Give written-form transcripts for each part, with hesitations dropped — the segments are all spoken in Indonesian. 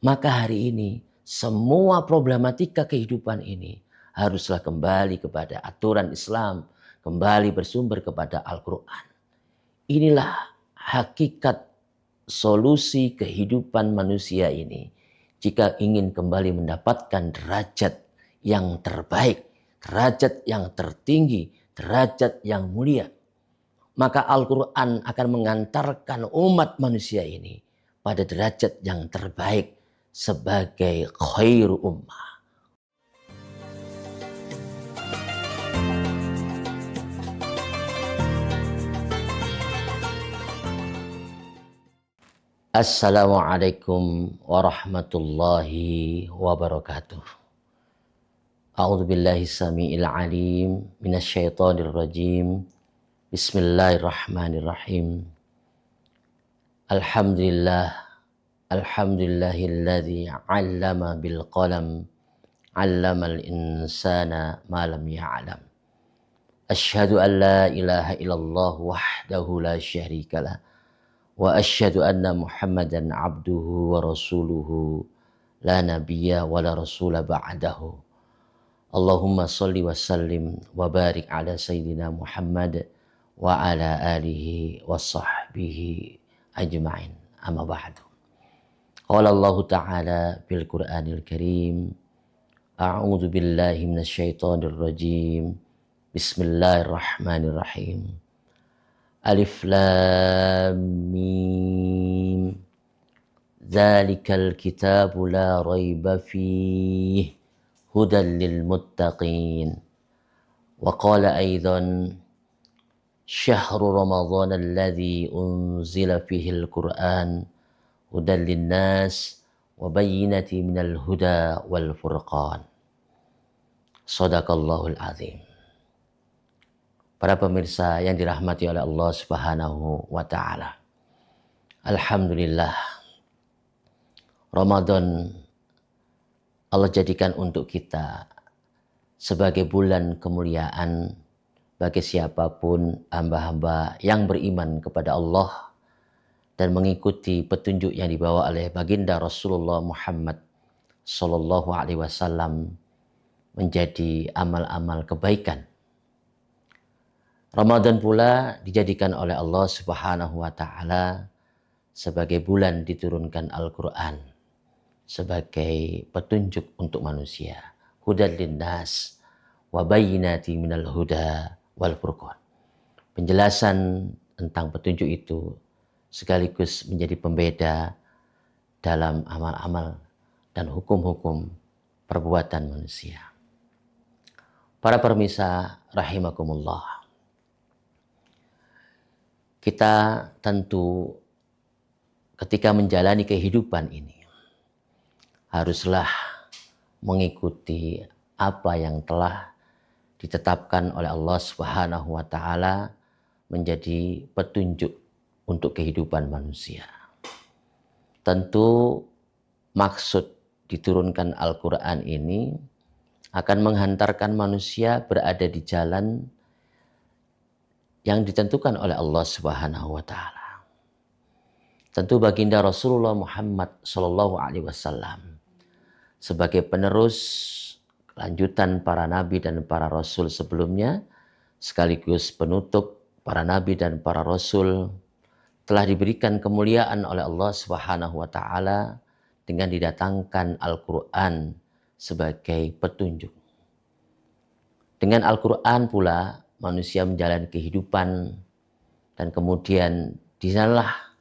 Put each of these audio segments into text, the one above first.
Maka hari ini semua problematika kehidupan ini haruslah kembali kepada aturan Islam, kembali bersumber kepada Al-Quran. Inilah hakikat solusi kehidupan manusia ini. Jika ingin kembali mendapatkan derajat yang terbaik, derajat yang tertinggi, derajat yang mulia, maka Al-Quran akan mengantarkan umat manusia ini pada derajat yang terbaik sebagai khairu ummah. Assalamualaikum warahmatullahi wabarakatuh. A'udzu billahi samiil alim minasyaitonir rajim. Bismillahirrahmanirrahim. Alhamdulillahilladzi 'allama bil qalam, 'allamal insana ma lam ya'lam. Asyhadu an la ilaha illallah wahdahu la syarikalah wa asyhadu anna Muhammadan 'abduhu wa rasuluhu la nabiyya wa la rasula ba'dahu. Allahumma shalli wa sallim wa barik ala sayyidina Muhammad wa ala alihi wa sahbihi ajma'in. Amma ba'du. Qala Allah Ta'ala bil Qur'anil Karim. A'udzu billahi minasyaitonir rajim. Bismillahirrahmanirrahim. Alif lam mim. Dzalikal kitabu la raiba fihi hudan lil muttaqin. Wa qala aidan syahru ramadhan alladzi unzila fihi al-Qur'an hudan linnas wa bayyinati minal huda wal furqan. Shadaqallahul azim. Para pemirsa yang dirahmati oleh Allah Subhanahu wa taala. Alhamdulillah, Ramadan Allah jadikan untuk kita sebagai bulan kemuliaan bagi siapapun hamba-hamba yang beriman kepada Allah dan mengikuti petunjuk yang dibawa oleh baginda Rasulullah Muhammad sallallahu alaihi wasallam menjadi amal-amal kebaikan. Ramadan pula dijadikan oleh Allah Subhanahu wa taala sebagai bulan diturunkan Al-Qur'an sebagai petunjuk untuk manusia, hudan linnas wa bayyinati minal huda wal furqan. Penjelasan tentang petunjuk itu sekaligus menjadi pembeda dalam amal-amal dan hukum-hukum perbuatan manusia. Para pemirsa rahimakumullah, kita tentu ketika menjalani kehidupan ini haruslah mengikuti apa yang telah ditetapkan oleh Allah Subhanahu wa taala menjadi petunjuk untuk kehidupan manusia. Tentu maksud diturunkan Al-Quran ini akan menghantarkan manusia berada di jalan yang ditentukan oleh Allah Subhanahu wa taala. Tentu baginda Rasulullah Muhammad sallallahu alaihi wasallam sebagai penerus lanjutan para nabi dan para rasul sebelumnya sekaligus penutup para nabi dan para rasul telah diberikan kemuliaan oleh Allah Subhanahu wa taala dengan didatangkan Al-Qur'an sebagai petunjuk. Dengan Al-Qur'an pula manusia menjalani kehidupan dan kemudian di sanalah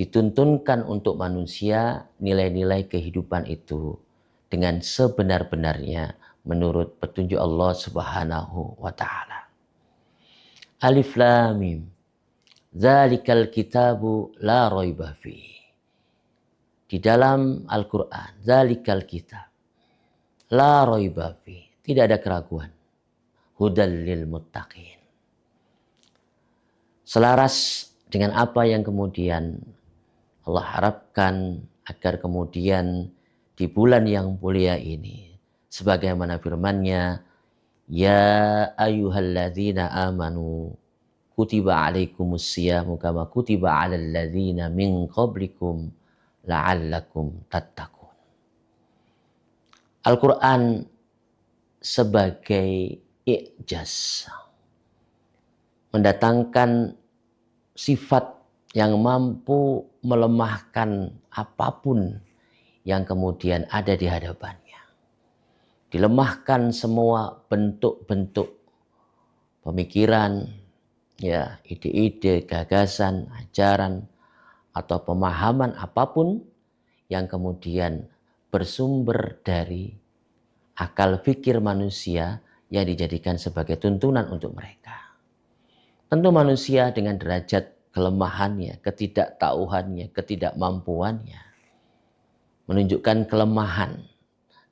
dituntunkan untuk manusia nilai-nilai kehidupan itu dengan sebenar-benarnya menurut petunjuk Allah Subhanahu wa taala. Alif lam mim. Dzalikal kitabu la raiba fihi. Di dalam Al-Qur'an, dzalikal kitab la raiba fihi, tidak ada keraguan. Hudal lil muttaqin. Selaras dengan apa yang kemudian Allah harapkan agar kemudian di bulan yang mulia ini sebagaimana firman-Nya, ya ayyuhalladzina amanu kutiba alaikumus syiyamu kama kutiba alal ladzina min qablikum la'allakum tattaqun. Al-Quran sebagai i'jaz, mendatangkan sifat yang mampu melemahkan apapun yang kemudian ada di hadapannya. Dilemahkan semua bentuk-bentuk pemikiran, ya, ide-ide, gagasan, ajaran, atau pemahaman apapun yang kemudian bersumber dari akal fikir manusia yang dijadikan sebagai tuntunan untuk mereka. Tentu manusia dengan derajat kelemahannya, ketidaktahuannya, ketidakmampuannya, menunjukkan kelemahan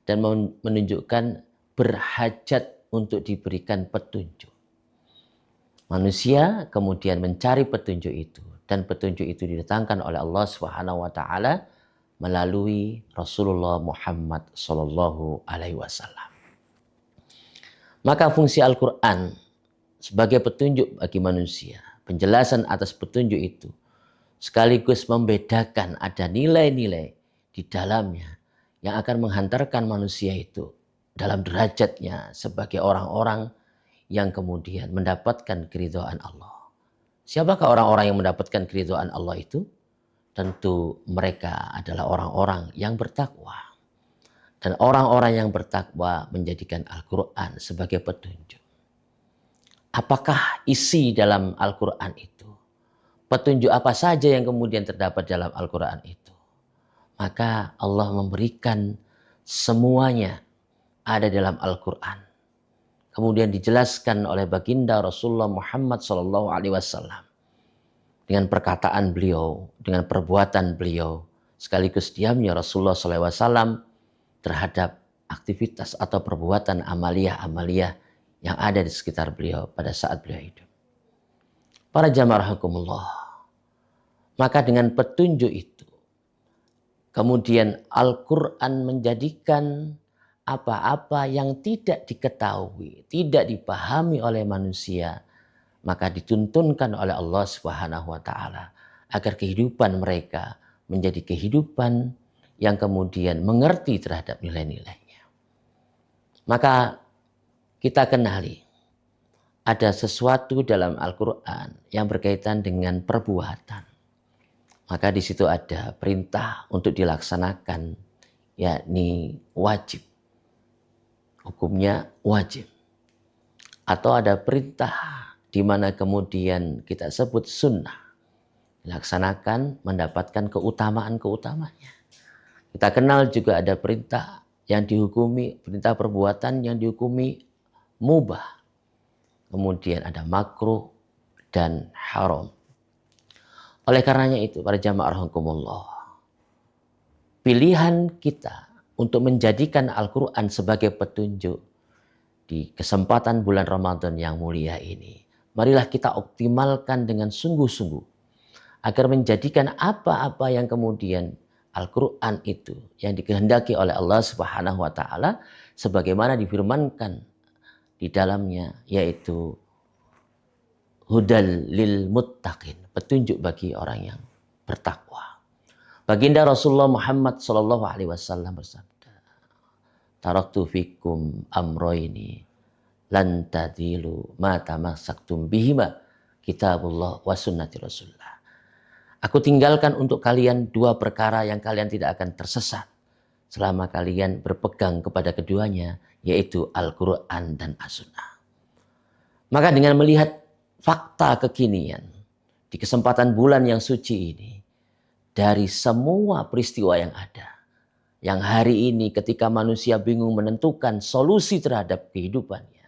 dan menunjukkan berhajat untuk diberikan petunjuk. Manusia kemudian mencari petunjuk itu, dan petunjuk itu didatangkan oleh Allah Subhanahu wa taala melalui Rasulullah Muhammad sallallahu alaihi wasallam. Maka fungsi Al-Qur'an sebagai petunjuk bagi manusia, penjelasan atas petunjuk itu sekaligus membedakan ada nilai-nilai di dalamnya yang akan menghantarkan manusia itu dalam derajatnya sebagai orang-orang yang kemudian mendapatkan keridhaan Allah. Siapakah orang-orang yang mendapatkan keridhaan Allah itu? Tentu mereka adalah orang-orang yang bertakwa. Dan orang-orang yang bertakwa menjadikan Al-Quran sebagai petunjuk. Apakah isi dalam Al-Quran itu? Petunjuk apa saja yang kemudian terdapat dalam Al-Quran itu? Maka Allah memberikan semuanya ada dalam Al-Quran. Kemudian dijelaskan oleh baginda Rasulullah Muhammad SAW dengan perkataan beliau, dengan perbuatan beliau, sekaligus diamnya Rasulullah SAW terhadap aktivitas atau perbuatan amaliyah-amaliyah yang ada di sekitar beliau pada saat beliau hidup. Para jamaah rahimakumullah, maka dengan petunjuk itu, kemudian Al-Quran menjadikan apa-apa yang tidak diketahui, tidak dipahami oleh manusia, maka dituntunkan oleh Allah Subhanahu wa taala agar kehidupan mereka menjadi kehidupan yang kemudian mengerti terhadap nilai-nilainya. Maka kita kenali ada sesuatu dalam Al-Quran yang berkaitan dengan perbuatan. Maka di situ ada perintah untuk dilaksanakan, yakni wajib. Hukumnya wajib. Atau ada perintah di mana kemudian kita sebut sunnah. Dilaksanakan mendapatkan keutamaan-keutamanya. Kita kenal juga ada perintah yang dihukumi, perintah perbuatan yang dihukumi mubah. Kemudian ada makruh dan haram. Oleh karenanya itu, para jamaah rahimakumullah, pilihan kita untuk menjadikan Al-Quran sebagai petunjuk di kesempatan bulan Ramadan yang mulia ini, marilah kita optimalkan dengan sungguh-sungguh agar menjadikan apa-apa yang kemudian Al-Quran itu yang dikehendaki oleh Allah Subhanahu wa taala sebagaimana difirmankan di dalamnya, yaitu hudal lil muttaqin, petunjuk bagi orang yang bertakwa. Baginda Rasulullah Muhammad sallallahu alaihi wasallam bersabda, "Taraktu fikum amroini lan tadilu ma tamassaktum bihima, kitabullah wa sunnati Rasulullah." Aku tinggalkan untuk kalian dua perkara yang kalian tidak akan tersesat selama kalian berpegang kepada keduanya, yaitu Al-Quran dan As-Sunnah. Maka dengan melihat fakta kekinian di kesempatan bulan yang suci ini, dari semua peristiwa yang ada, yang hari ini ketika manusia bingung menentukan solusi terhadap kehidupannya,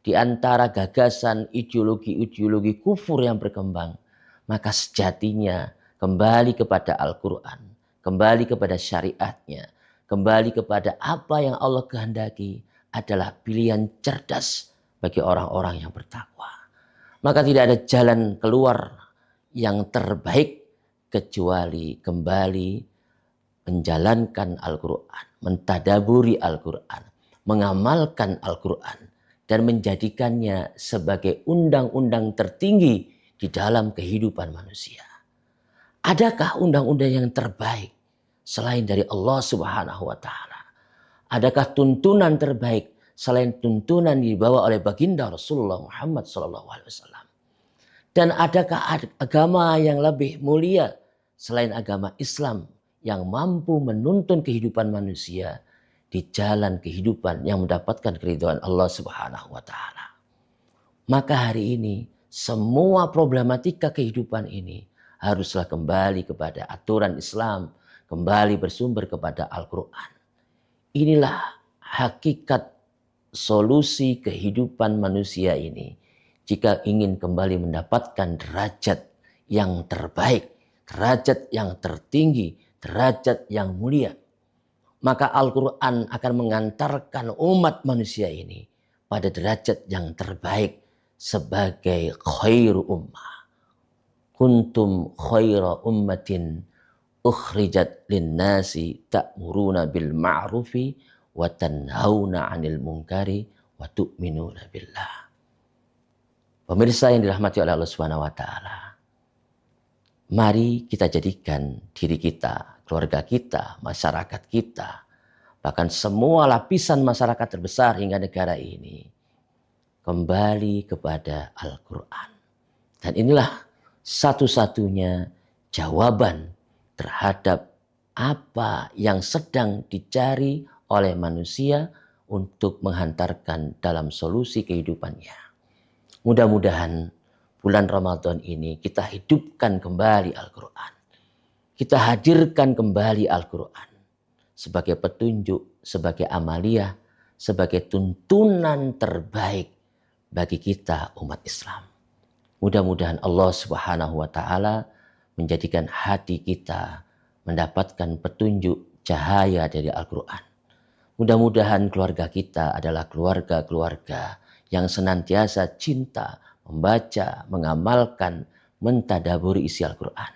di antara gagasan ideologi-ideologi kufur yang berkembang, maka sejatinya kembali kepada Al-Quran, kembali kepada syariatnya, kembali kepada apa yang Allah kehendaki adalah pilihan cerdas bagi orang-orang yang bertakwa. Maka tidak ada jalan keluar yang terbaik kecuali kembali menjalankan Al-Quran, mentadaburi Al-Quran, mengamalkan Al-Quran, dan menjadikannya sebagai undang-undang tertinggi di dalam kehidupan manusia. Adakah undang-undang yang terbaik selain dari Allah Subhanahu wa taala? Adakah tuntunan terbaik selain tuntunan dibawa oleh baginda Rasulullah Muhammad sallallahu alaihi wasallam? Dan adakah agama yang lebih mulia selain agama Islam yang mampu menuntun kehidupan manusia di jalan kehidupan yang mendapatkan keridhaan Allah Subhanahu wa taala? Maka hari ini semua problematika kehidupan ini haruslah kembali kepada aturan Islam, kembali bersumber kepada Al-Quran. Inilah hakikat solusi kehidupan manusia ini. Jika ingin kembali mendapatkan derajat yang terbaik, derajat yang tertinggi, derajat yang mulia, maka Al-Quran akan mengantarkan umat manusia ini pada derajat yang terbaik sebagai khairu ummah. Kuntum khaira ummatin ukhrijat linnasi ta'muruna bil ma'rufi wa tanhauna 'anil munkari wa tu'minuna billah. Pemirsa yang dirahmati oleh Allah Subhanahu wa taala, mari kita jadikan diri kita, keluarga kita, masyarakat kita, bahkan semua lapisan masyarakat terbesar hingga negara ini kembali kepada Al-Quran. Dan inilah satu-satunya jawaban terhadap apa yang sedang dicari oleh manusia untuk menghantarkan dalam solusi kehidupannya. Mudah-mudahan bulan Ramadan ini kita hidupkan kembali Al-Quran. Kita hadirkan kembali Al-Quran sebagai petunjuk, sebagai amaliyah, sebagai tuntunan terbaik bagi kita umat Islam. Mudah-mudahan Allah Subhanahu wa taala menjadikan hati kita mendapatkan petunjuk cahaya dari Al-Quran. Mudah-mudahan keluarga kita adalah keluarga-keluarga yang senantiasa cinta membaca, mengamalkan, mentadaburi isi Al-Quran.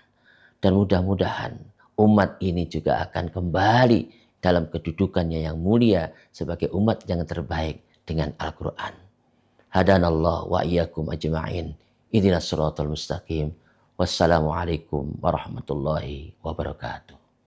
Dan mudah-mudahan umat ini juga akan kembali dalam kedudukannya yang mulia sebagai umat yang terbaik dengan Al-Quran. Hadanallah wa iyyakum ajma'in. Ihdinas siratal mustaqim. Wassalamualaikum warahmatullahi wabarakatuh.